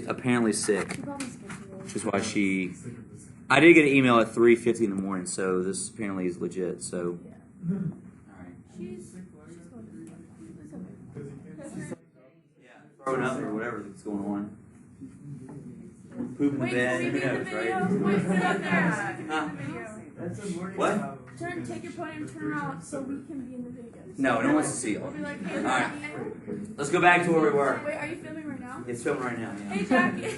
apparently sick, which is why she. I did get an email at 3:50 in the morning, so this apparently is legit. So, all right. Yeah, throwing up or whatever's going on. Pooping the bed. Who knows, right? Wait, put it up there. What? Take your phone and turn around so we can be in the video. No, no one wants to see you. We'll be like, hey, all right. Let's go back to where we were. Wait, are you filming right now? It's filming right now. Yeah. Hey, Jackie.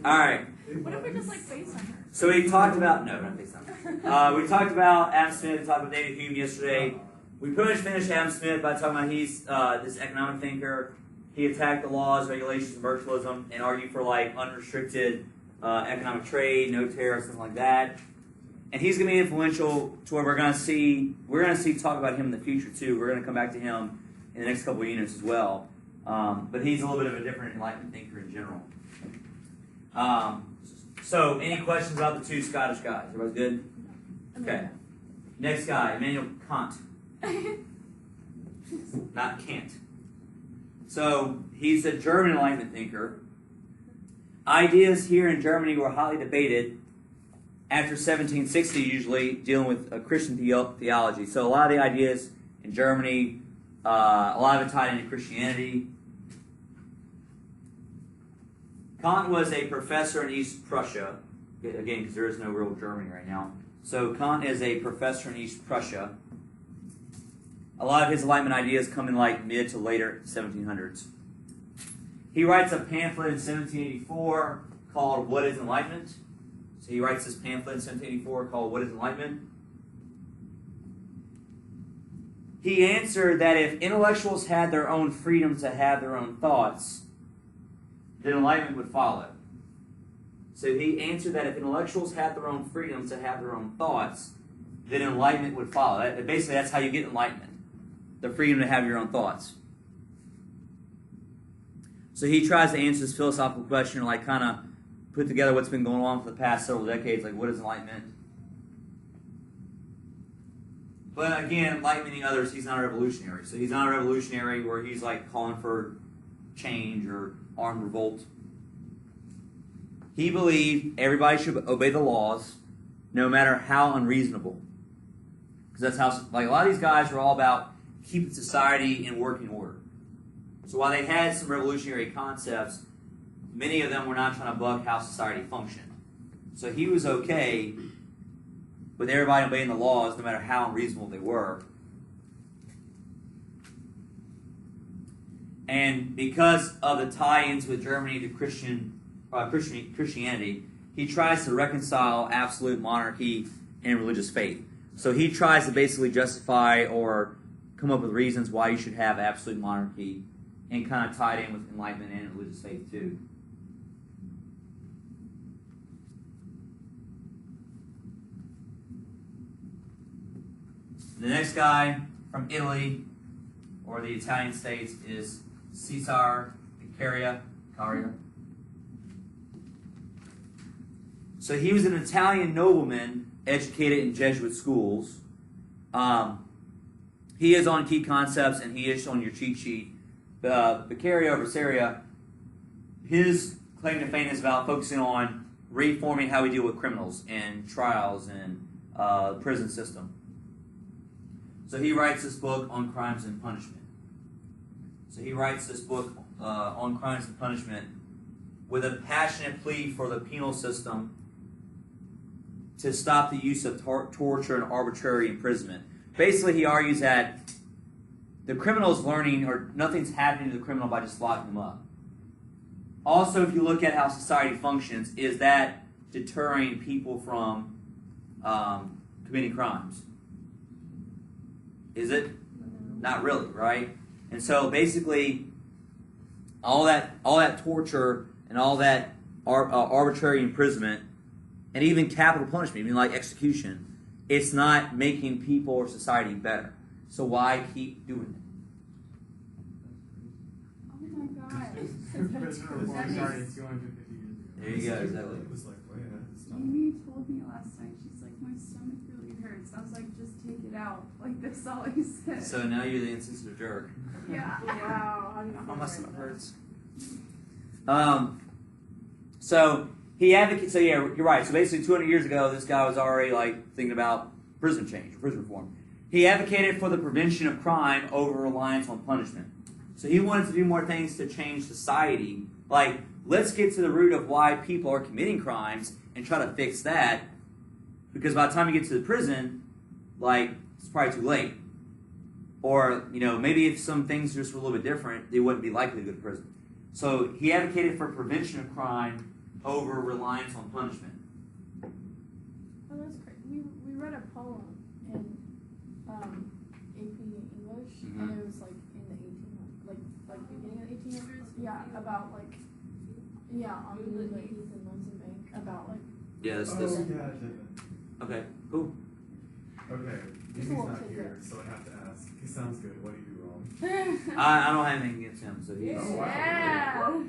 All right. What if we just like FaceTime her? So we talked about no, not FaceTime. We talked about Adam Smith. We talked about David Hume yesterday. We pretty much finished Adam Smith by talking about he's this economic thinker. He attacked the laws, regulations, and virtualism, and argued for like unrestricted economic trade, no tariffs, something like that. And he's going to be influential to where we're going to see talk about him in the future too. We're going to come back to him in the next couple of units as well. But he's a little bit of a different Enlightenment thinker in general. So, any questions about the two Scottish guys? Everybody's good? Okay. Next guy, Immanuel Kant. Not Kant. So, he's a German Enlightenment thinker. Ideas here in Germany were hotly debated after 1760, usually dealing with Christian theology. So, a lot of the ideas in Germany, a lot of it tied into Christianity. Kant was a professor in East Prussia, again, because there is no real Germany right now. So Kant is a professor in East Prussia. A lot of his Enlightenment ideas come in like mid to later 1700s. He writes a pamphlet in 1784 called What is Enlightenment? So he writes this pamphlet in 1784 called What is Enlightenment? He answered that if intellectuals had their own freedom to have their own thoughts, then enlightenment would follow. So he answered that if intellectuals had their own freedoms to have their own thoughts, then enlightenment would follow. Basically, that's how you get enlightenment. The freedom to have your own thoughts. So he tries to answer this philosophical question, like kind of put together what's been going on for the past several decades, like what is enlightenment? But again, like many others, he's not a revolutionary. So he's not a revolutionary where he's like calling for change or armed revolt. He believed everybody should obey the laws, no matter how unreasonable. Because that's how, like a lot of these guys were all about keeping society in working order. So while they had some revolutionary concepts, many of them were not trying to buck how society functioned. So he was okay with everybody obeying the laws, no matter how unreasonable they were. And because of the tie-ins with Germany to Christianity, he tries to reconcile absolute monarchy and religious faith. So he tries to basically justify or come up with reasons why you should have absolute monarchy, and kind of tied in with Enlightenment and religious faith too. The next guy from Italy, or the Italian states, is Caesar Beccaria. So he was an Italian nobleman educated in Jesuit schools. He is on key concepts, and he is on your cheat sheet. Beccaria, his claim to fame is about focusing on reforming how we deal with criminals and trials and the prison system. So he writes this book on crimes and punishment. On crimes and punishment with a passionate plea for the penal system to stop the use of torture and arbitrary imprisonment. Basically, he argues that the criminal is learning, or nothing's happening to the criminal by just locking them up. Also, if you look at how society functions, is that deterring people from committing crimes? Is it? Not really, right? And so basically, all that torture and all that arbitrary imprisonment, and even capital punishment, even like execution, it's not making people or society better. So why keep doing it? Oh my God. There you go, exactly. Amy told me last night, she's like, my stomach really hurts. I was like, just take it out. Like, that's all he said. So now you're the insensitive jerk. Yeah. Wow. Oh, my stomach hurts. So he advocates. So yeah, you're right. So basically, 200 years ago, this guy was already like thinking about prison change, or prison reform. He advocated for the prevention of crime over reliance on punishment. So he wanted to do more things to change society. Like, let's get to the root of why people are committing crimes and try to fix that. Because by the time you get to the prison, like, it's probably too late. Or, maybe if some things just were a little bit different, they wouldn't be likely to go to prison. So he advocated for prevention of crime over reliance on punishment. Oh, that's great. We read a poem in AP English, and it was like in the 1800s, like beginning of the 1800s. Yeah, about on the Heath and Lonesome Bank, about like. Yeah, this. Yeah, I did. Okay, cool. Okay, he's Cool, not okay, here, good. so I have to ask. He sounds good. What do you do wrong? I don't have anything against him, so he's. Oh, wow. Yeah.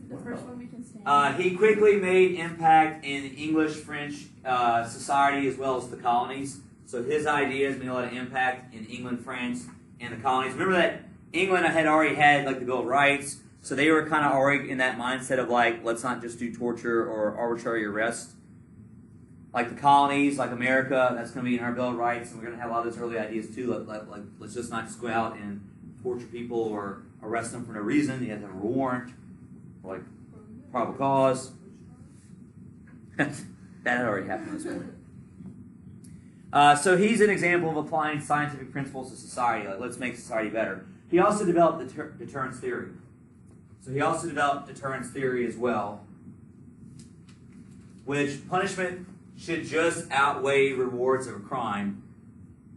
The Wow. first one we can stand. He quickly made impact in English, French society as well as the colonies. So his ideas made a lot of impact in England, France, and the colonies. Remember that England had already had like the Bill of Rights, so they were kind of already in that mindset of like, let's not just do torture or arbitrary arrest. Like the colonies, like America, that's going to be in our Bill of Rights, and we're going to have a lot of those early ideas too. Like let's just not just go out and torture people or arrest them for no reason. You have to have a warrant, or like probable cause. That had already happened this morning. So he's an example of applying scientific principles to society. Like, let's make society better. He also developed deterrence theory. So he also developed deterrence theory as well, which punishment should just outweigh rewards of a crime.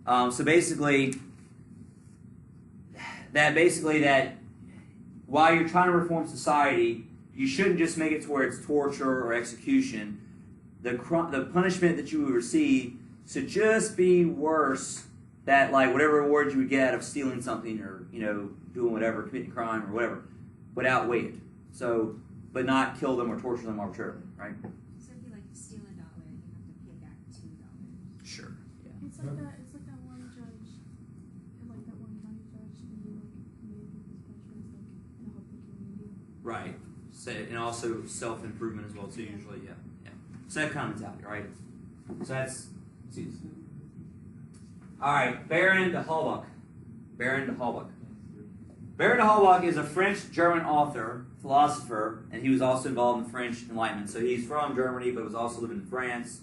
So basically that while you're trying to reform society, you shouldn't just make it to where it's torture or execution. The punishment that you would receive should just be worse than like whatever reward you would get out of stealing something or doing whatever, committing a crime or whatever, would outweigh it. So, but not kill them or torture them arbitrarily, right? So if you like steal $1, you have to pay back $2. Sure. Yeah. It's like that one judge, like that one county judge who made his punishments to help the community. Right. And also self-improvement as well too. Usually, yeah. So that kind of mentality, right? So that's. All right, Baron de Holbach. Baron de Holbach. Baron de Holbach is a French-German author, philosopher, and he was also involved in the French Enlightenment. So he's from Germany, but was also living in France.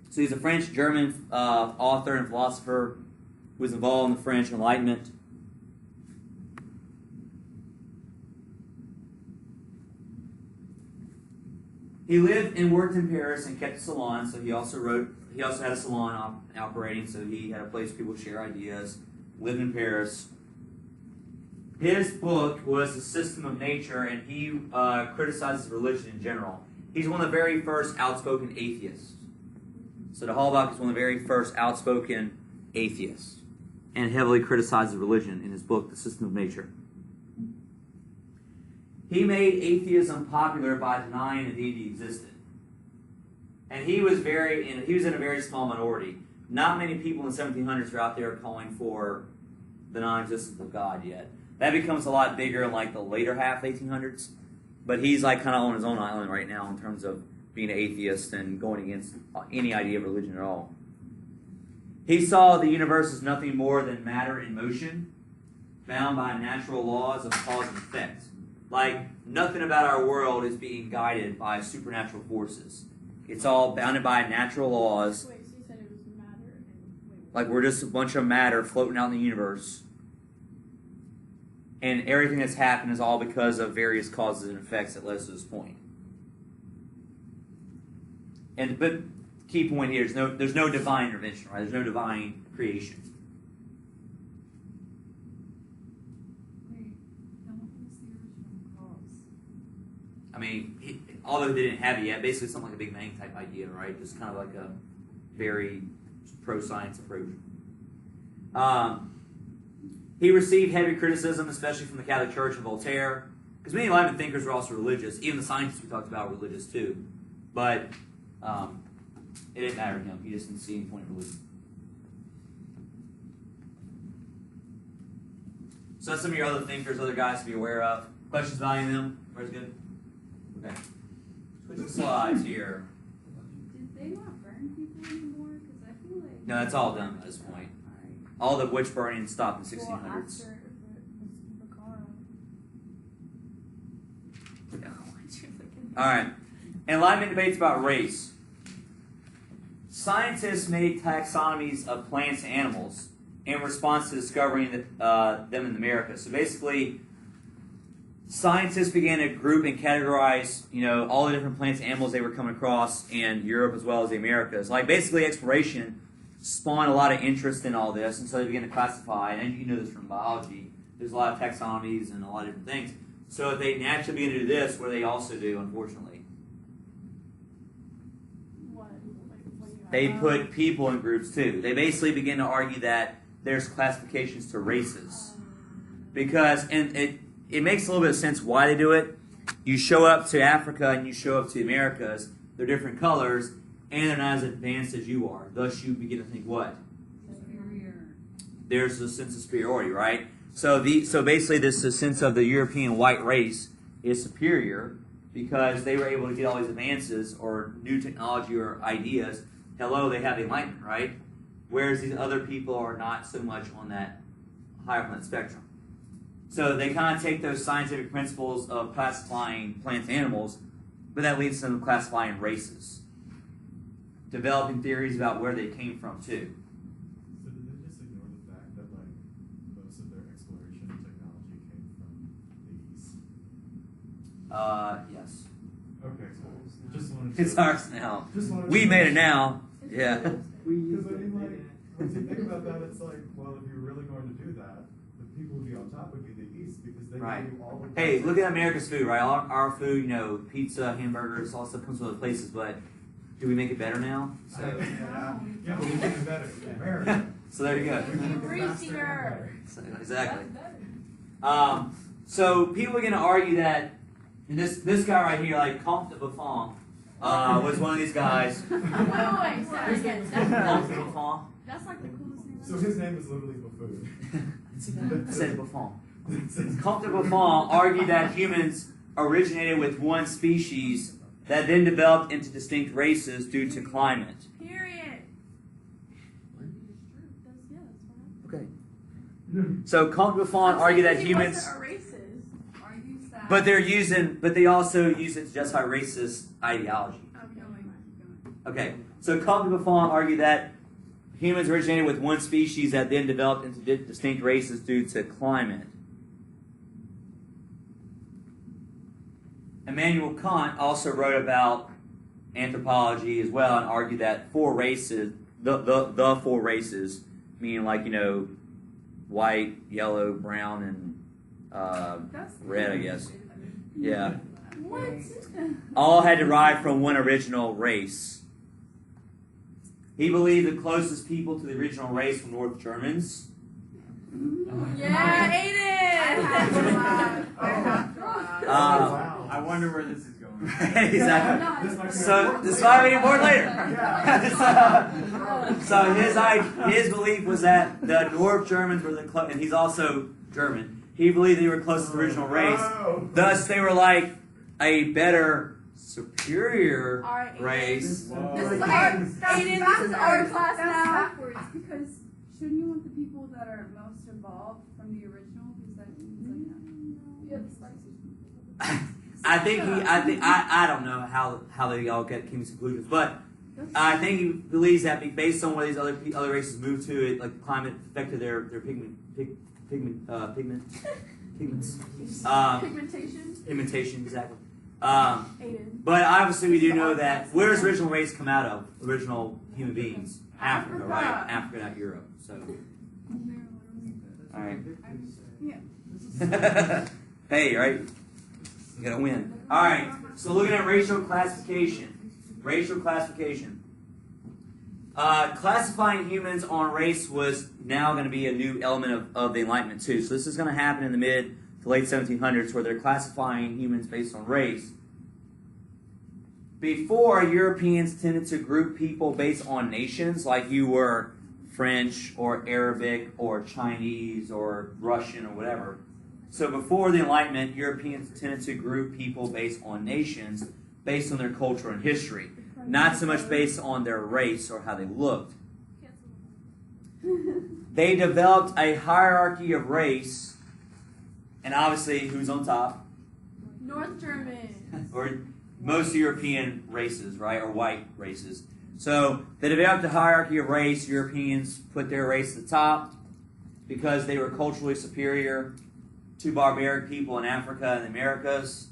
So he's a French-German author and philosopher who was involved in the French Enlightenment. He lived and worked in Paris and kept a salon, so he also had a salon operating, so he had a place where people share ideas, lived in Paris. His book was The System of Nature, and he criticizes religion in general. He's one of the very first outspoken atheists. So de Holbach is one of the very first outspoken atheists, and heavily criticizes religion in his book, The System of Nature. He made atheism popular by denying a deity existed. And he was in a very small minority. Not many people in the 1700s were out there calling for the non-existence of God yet. That becomes a lot bigger in like the later half 1800s. But he's like kind of on his own island right now in terms of being an atheist and going against any idea of religion at all. He saw the universe as nothing more than matter in motion, bound by natural laws of cause and effect. Like, nothing about our world is being guided by supernatural forces. It's all bounded by natural laws. Wait, so you said it was matter and Like, we're just a bunch of matter floating out in the universe. And everything that's happened is all because of various causes and effects that led us to this point. But key point here is there's no divine intervention, right? There's no divine creation. I mean, although they didn't have it yet, basically something like a Big Bang type idea, right? Just kind of like a very pro-science approach. He received heavy criticism, especially from the Catholic Church and Voltaire, because many Enlightenment thinkers were also religious. Even the scientists we talked about were religious too. But it didn't matter to him. He just didn't see any point in religion. So that's some of your other thinkers, other guys to be aware of. Questions about any of them? Everybody's good? Okay. Switch the slides here. Did they not burn people anymore? Because I feel like. No, that's all done at this point. All the witch burning stopped in the 1600s. Well, after the car. All right. Enlightenment debates about race. Scientists made taxonomies of plants and animals in response to discovering them in America. So basically, scientists began to group and categorize, all the different plants and animals they were coming across in Europe as well as the Americas. Like basically, exploration spawned a lot of interest in all this, and so they began to classify. And you know this from biology. There's a lot of taxonomies and a lot of different things. So they naturally began to do this, where they also do, unfortunately. What do you They have? put people in groups too. They basically begin to argue that there's classifications to races. Because, and it makes a little bit of sense why they do it. You show up to Africa and you show up to the Americas, they're different colors, and they're not as advanced as you are. Thus you begin to think what? Superior. There's a sense of superiority, right? So basically this the sense of the European white race is superior because they were able to get all these advances or new technology or ideas. Hello, they have the Enlightenment, right? Whereas these other people are not so much on that higher on that spectrum. So they kind of take those scientific principles of classifying plants and animals, but that leads to them classifying races. Developing theories about where they came from too. So did they just ignore the fact that like most of their exploration and technology came from the east? Yes. Okay, so just wanted to. It's ours now. Just wanted We to made it now. Yeah. Because I mean, like, once you think about that, it's like, well, if you're really going to do that, the people who would be on top would be the east because they Right. do all the. Hey, look at America's food, right? Our food, pizza, hamburgers, all stuff comes from other places, but do we make it better now? So, Yeah, but we make it better in America. so there you go. We make it Greasier. faster. So, exactly. So people are going to argue that, and this guy right here, like Comte de Buffon, was one of these guys. Wait, say that again. Comte de Buffon. That's like the coolest name. So his name is literally buffoon. I said Buffon. Comte de Buffon argued that humans originated with one species that then developed into distinct races due to climate. Period. Yeah, that's Okay. So Comte de Buffon argued that humans, wasn't a racist. Are you sad? but they also use it to justify racist ideology. Okay, so Comte de Buffon argued that humans originated with one species that then developed into distinct races due to climate. Immanuel Kant also wrote about anthropology as well and argued that four races, the four races, meaning like, white, yellow, brown, and red, I guess. Yeah. What? All had derived from one original race. He believed the closest people to the original race were North Germans. Yeah, Aiden! Wow. I wonder where this is going. Exactly. This might be So important. this might be important later. Yeah. So his belief was that the North Germans were the and he's also German. He believed they were closest to the original race. Oh. Thus, they were like a better, superior Alright, Aiden. race. Whoa. This is Like, our, Aiden, that's this is our class that's now. backwards because shouldn't you want the people that are most evolved from the original? Because that means I don't know how they all came to conclusions, but I think he believes that based on where these other races moved to, it like climate affected their pigments. Pigmentation? Pigmentation, exactly. Aiden. But obviously we do know that where does original race come out of? Original human beings, Africa, right? Africa, not Europe. So, all right. Yeah. Hey, right? You gotta win. All right. So looking at racial classification. Racial classification. Classifying humans on race was now going to be a new element of the Enlightenment too. So this is going to happen in the mid to late 1700s, where they're classifying humans based on race. Before, Europeans tended to group people based on nations, like you were French or Arabic or Chinese or Russian or whatever. So before the Enlightenment, Europeans tended to group people based on nations, based on their culture and history, not so much based on their race or how they looked. They developed a hierarchy of race, and obviously, who's on top? North German. Or most European races, right, or white races. So they developed a hierarchy of race. Europeans put their race at the top because they were culturally superior to barbaric people in Africa and the Americas.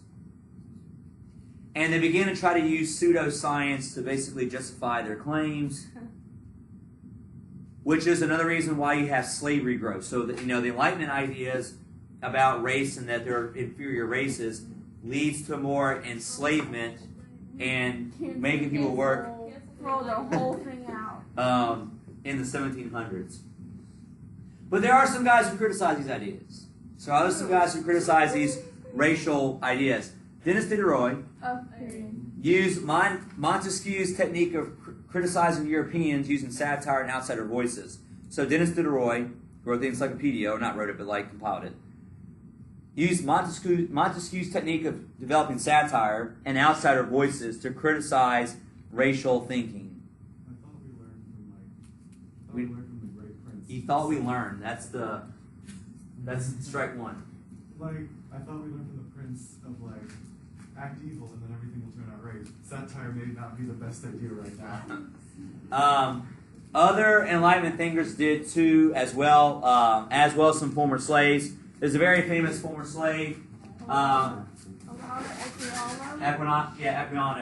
And they began to try to use pseudoscience to basically justify their claims, which is another reason why you have slavery growth. So that, the Enlightenment ideas about race and that they're inferior races leads to more enslavement and making people work Throw the whole thing out. in the 1700s. But there are some guys who criticize these ideas. So there are some guys who criticize these racial ideas. Denis Diderot used Montesquieu's technique of criticizing Europeans using satire and outsider voices. So Denis Diderot wrote the encyclopedia, or not wrote it, but compiled it. Used Montesquieu's technique of developing satire and outsider voices to criticize racial thinking. I thought we learned from the Great Prince. You thought we learned. That's strike one. I thought we learned from the Prince of act evil and then everything will turn out right. Satire may not be the best idea right now. Other Enlightenment thinkers did too, as well as some former slaves. There's a very famous former slave, Equiano.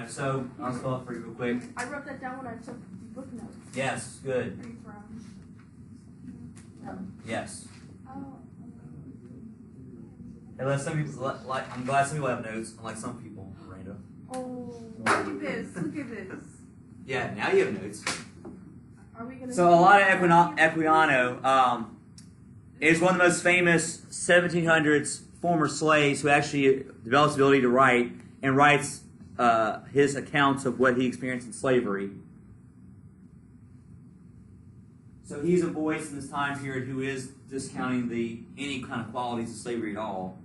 So I'll spell it for you real quick. I wrote that down when I took book notes. Yes, good. Where are you from? Yes. Oh. Unless some people, I'm glad some people have notes, unlike some people, Miranda. Oh. Look at this. Look at this. Yeah, now you have notes. Are we gonna? So a lot of Equiano is one of the most famous 1700s former slaves who actually develops the ability to write and writes his accounts of what he experienced in slavery. So he's a voice in this time period who is discounting any kind of qualities of slavery at all.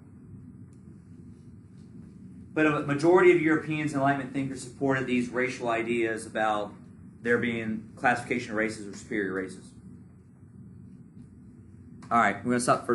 But a majority of Europeans and Enlightenment thinkers supported these racial ideas about there being classification of races or superior races. All right, we're going to stop the first